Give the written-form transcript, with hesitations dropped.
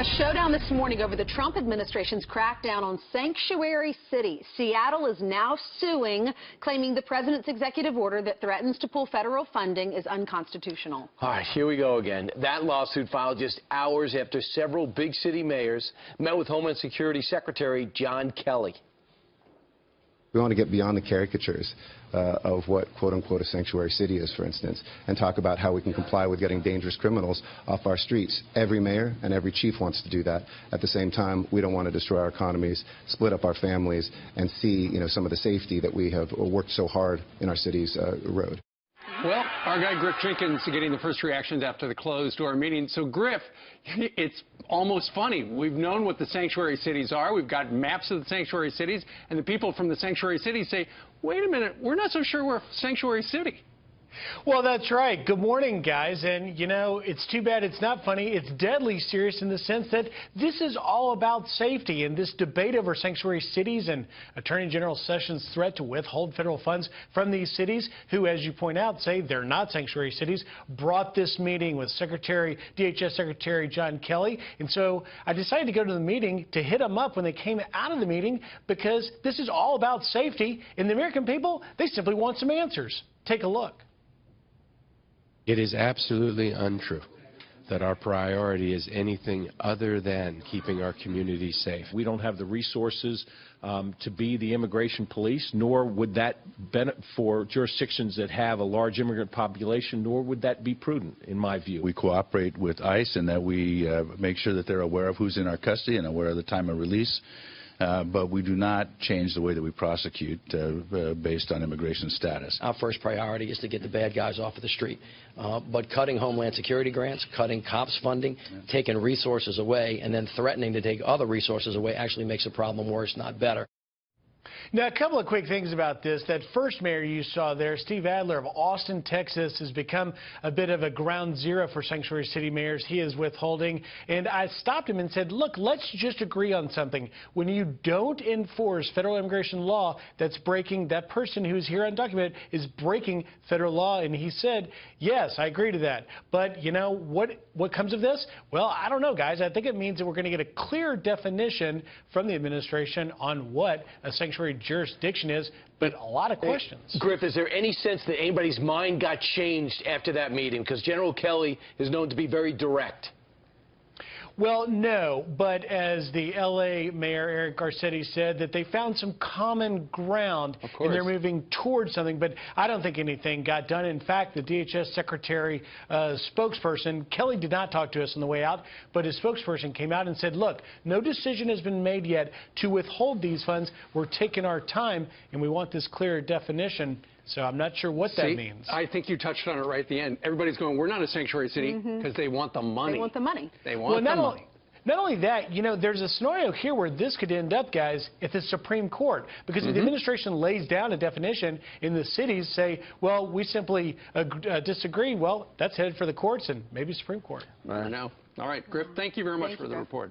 A showdown this morning over the Trump administration's crackdown on sanctuary cities. Seattle is now suing, claiming the president's executive order that threatens to pull federal funding is unconstitutional. All right, here we go again. That lawsuit filed just hours after several big city mayors met with Homeland Security Secretary John Kelly. We want to get beyond the caricatures of what, quote-unquote, a sanctuary city is, for instance, and talk about how we can comply with getting dangerous criminals off our streets. Every mayor and every chief wants to do that. At the same time, we don't want to destroy our economies, split up our families, and see, some of the safety that we have worked so hard in our cities erode. Well, our guy Griff Jenkins getting the first reactions after the closed door meeting. So, Griff, it's almost funny. We've known what the sanctuary cities are. We've got maps of the sanctuary cities, and the people from the sanctuary cities say, wait a minute, we're not so sure we're a sanctuary city. Well, that's right. Good morning, guys. And, it's too bad it's not funny. It's deadly serious in the sense that this is all about safety. And this debate over sanctuary cities and Attorney General Sessions' threat to withhold federal funds from these cities, who, as you point out, say they're not sanctuary cities, brought this meeting with DHS Secretary John Kelly. And so I decided to go to the meeting to hit them up when they came out of the meeting, because this is all about safety. And the American people, they simply want some answers. Take a look. It is absolutely untrue that our priority is anything other than keeping our community safe. We don't have the resources to be the immigration police, nor would that benefit for jurisdictions that have a large immigrant population, nor would that be prudent, in my view. We cooperate with ICE in that we make sure that they're aware of who's in our custody and aware of the time of release. But we do not change the way that we prosecute based on immigration status. Our first priority is to get the bad guys off of the street. But cutting Homeland Security grants, cutting cops funding, taking resources away, and then threatening to take other resources away actually makes the problem worse, not better. Now, a couple of quick things about this. That first mayor you saw there, Steve Adler of Austin, Texas, has become a bit of a ground zero for sanctuary city mayors. He is withholding. And I stopped him and said, look, let's just agree on something. When you don't enforce federal immigration law, that's breaking, that person who's here undocumented is breaking federal law. And he said, yes, I agree to that. But, what comes of this? Well, I don't know, guys. I think it means that we're going to get a clear definition from the administration on what a sanctuary jurisdiction is, but a lot of questions. Griff, is there any sense that anybody's mind got changed after that meeting? Because General Kelly is known to be very direct. Well, no, but as the L.A. Mayor Eric Garcetti said, that they found some common ground and they're moving towards something, but I don't think anything got done. In fact, the DHS Secretary spokesperson, Kelly did not talk to us on the way out, but his spokesperson came out and said, look, no decision has been made yet to withhold these funds. We're taking our time, and we want this clear definition. So I'm not sure what that means. I think you touched on it right at the end. Everybody's going, we're not a sanctuary city because they want the money. They want the money. They want the money. Not only that, there's a scenario here where this could end up, guys, at the Supreme Court. Because if the administration lays down a definition and the cities say, well, we simply disagree, well, that's headed for the courts and maybe Supreme Court. I know. All right, Griff, thank you very much for the report.